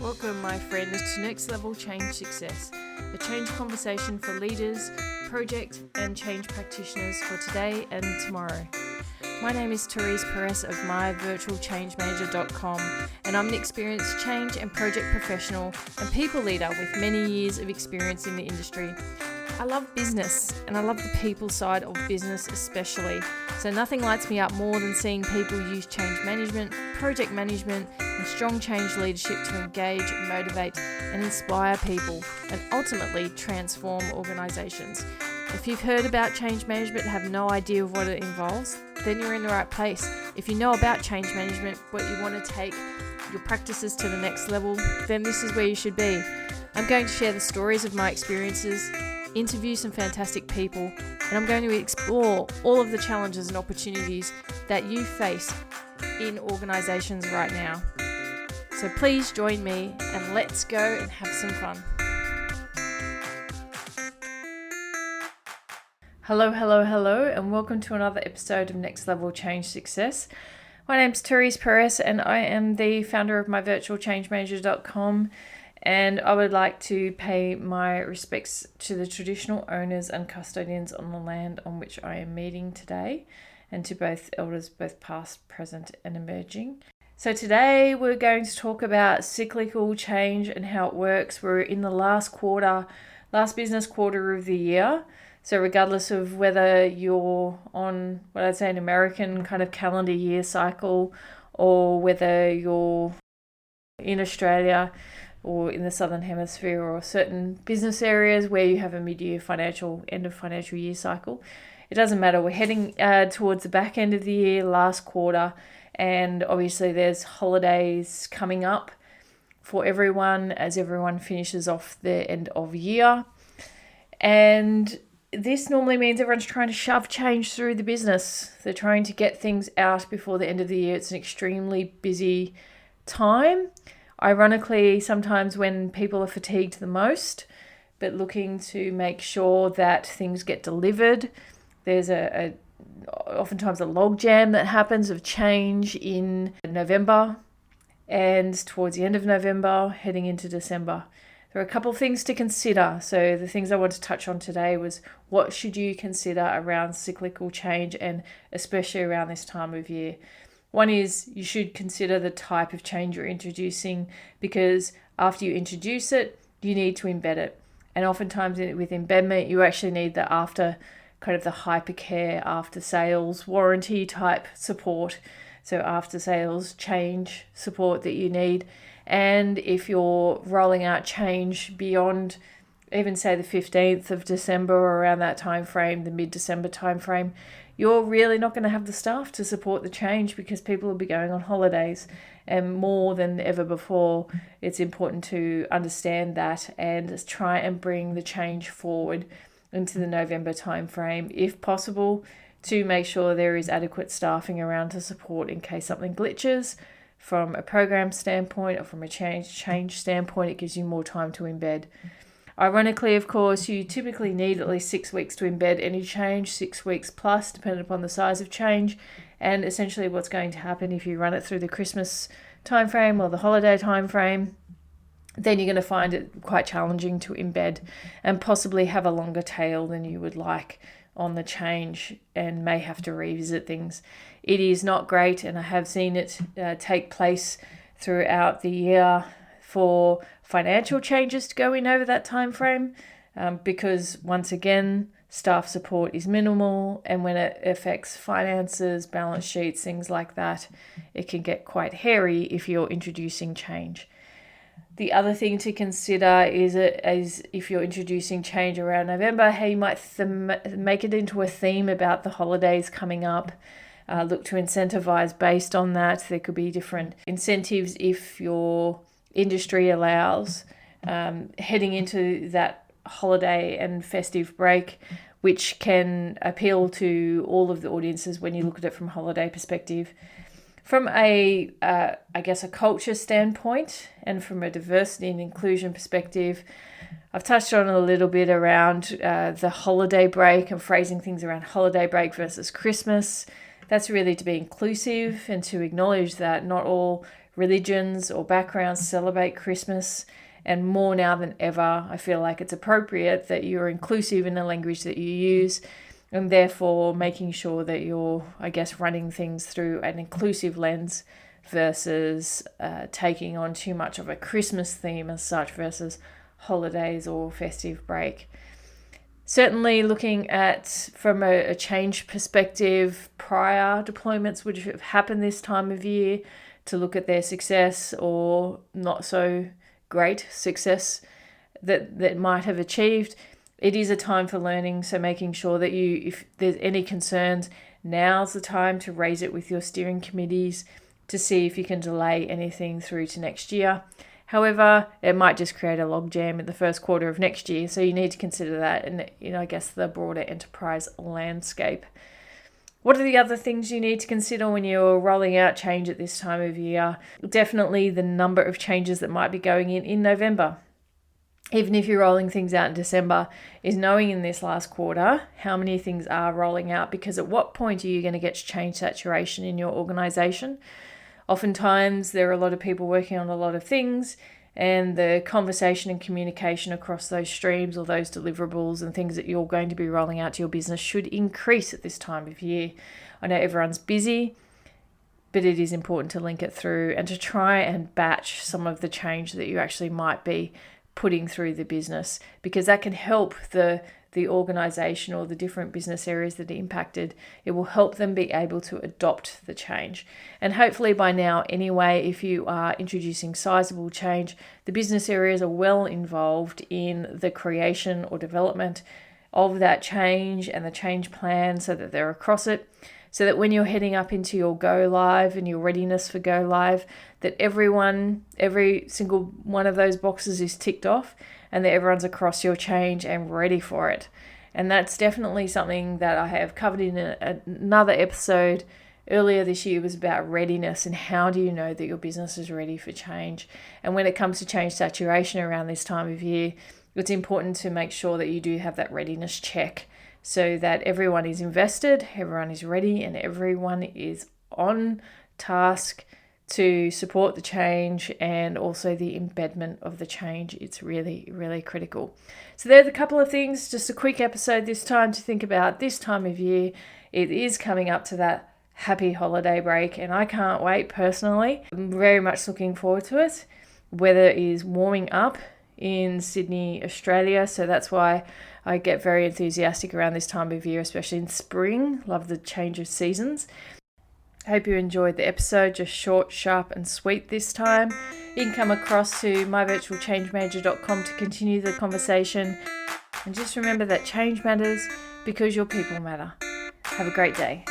Welcome, my friend, to Next Level Change Success, a change conversation for leaders, project and change practitioners for today and tomorrow. My name is Therese Perez of myvirtualchangemanager.com, and I'm an experienced change and project professional and people leader with many years of experience in the industry. I love business, and I love the people side of business especially. So nothing lights me up more than seeing people use change management, project management, and strong change leadership to engage, motivate, and inspire people, and ultimately transform organisations. If you've heard about change management and have no idea of what it involves, then you're in the right place. If you know about change management, but you want to take your practices to the next level, then this is where you should be. I'm going to share the stories of my experiences, interview some fantastic people, and I'm going to explore all of the challenges and opportunities that you face in organisations right now. So please join me and let's go and have some fun. Hello, and welcome to another episode of Next Level Change Success. My name's Therese Perez, and I am the founder of myvirtualchangemanager.com. And I would like to pay my respects to the traditional owners and custodians on the land on which I am meeting today, and to both elders, both past, present, and emerging. So today we're going to talk about cyclical change and how it works. We're in the last business quarter of the year. So regardless of whether you're on what I'd say an American kind of calendar year cycle, or whether you're in Australia or in the Southern Hemisphere, or certain business areas where you have a mid-year end of financial year cycle. It doesn't matter. We're heading towards the back end of the year, last quarter, and obviously there's holidays coming up for everyone as everyone finishes off their end of year. And this normally means everyone's trying to shove change through the business. They're trying to get things out before the end of the year. It's an extremely busy time. Ironically, sometimes when people are fatigued the most, but looking to make sure that things get delivered. There's oftentimes a logjam that happens of change in November and towards the end of November, heading into December. There are a couple of things to consider. So the things I want to touch on today was what should you consider around cyclical change, and especially around this time of year. One is you should consider the type of change you're introducing, because after you introduce it, you need to embed it. And oftentimes with embedment, you actually need the after hypercare, after sales warranty type support. So after sales change support that you need. And if you're rolling out change beyond even say the 15th of December or around that time frame, the mid-December time frame, you're really not going to have the staff to support the change because people will be going on holidays. And more than ever before, it's important to understand that and try and bring the change forward into the November time frame, if possible, to make sure there is adequate staffing around to support in case something glitches. From a program standpoint or from a change standpoint, it gives you more time to embed. Ironically, of course, you typically need at least 6 weeks to embed any change, 6 weeks plus, depending upon the size of change. And essentially what's going to happen if you run it through the Christmas timeframe or the holiday timeframe, then you're going to find it quite challenging to embed and possibly have a longer tail than you would like on the change, and may have to revisit things. It is not great, and I have seen it take place throughout the year for financial changes to go in over that time frame, because once again, staff support is minimal, and when it affects finances, balance sheets, things like that, it can get quite hairy if you're introducing change. The other thing to consider is if you're introducing change around November, how you might make it into a theme about the holidays coming up. Look to incentivize based on that. There could be different incentives if your industry allows, heading into that holiday and festive break, which can appeal to all of the audiences when you look at it from a holiday perspective. From a culture standpoint, and from a diversity and inclusion perspective, I've touched on a little bit around the holiday break and phrasing things around holiday break versus Christmas. That's really to be inclusive and to acknowledge that not all religions or backgrounds celebrate Christmas. And more now than ever, I feel like it's appropriate that you're inclusive in the language that you use, and therefore making sure that you're, running things through an inclusive lens versus taking on too much of a Christmas theme as such versus holidays or festive break. Certainly looking at, from a change perspective, prior deployments which have happened this time of year, to look at their success or not so great success that might have achieved. It is a time for learning, so making sure that if there's any concerns, now's the time to raise it with your steering committees to see if you can delay anything through to next year. However, it might just create a logjam in the first quarter of next year, so you need to consider that in, the broader enterprise landscape. What are the other things you need to consider when you're rolling out change at this time of year? Definitely the number of changes that might be going in November. Even if you're rolling things out in December, is knowing in this last quarter how many things are rolling out, because at what point are you going to get change saturation in your organization? Oftentimes there are a lot of people working on a lot of things, and the conversation and communication across those streams or those deliverables and things that you're going to be rolling out to your business should increase at this time of year. I know everyone's busy, but it is important to link it through and to try and batch some of the change that you actually might be putting through the business, because that can help the organization or the different business areas that are impacted. It will help them be able to adopt the change. And hopefully by now anyway, if you are introducing sizable change, the business areas are well involved in the creation or development of that change and the change plan, so that they're across it, so that when you're heading up into your go live and your readiness for go live, that every single one of those boxes is ticked off, and that everyone's across your change and ready for it. And that's definitely something that I have covered in another episode earlier this year, was about readiness and how do you know that your business is ready for change. And when it comes to change saturation around this time of year, it's important to make sure that you do have that readiness check, so that everyone is invested, everyone is ready, and everyone is on task to support the change and also the embedment of the change. It's really, really critical. So there's a couple of things, just a quick episode this time to think about this time of year. It is coming up to that happy holiday break, and I can't wait personally. I'm very much looking forward to it. Weather is warming up in Sydney, Australia, so that's why I get very enthusiastic around this time of year, especially in spring. Love the change of seasons. I hope you enjoyed the episode, just short, sharp and sweet this time. You can come across to myvirtualchangemanager.com to continue the conversation. And just remember that change matters because your people matter. Have a great day.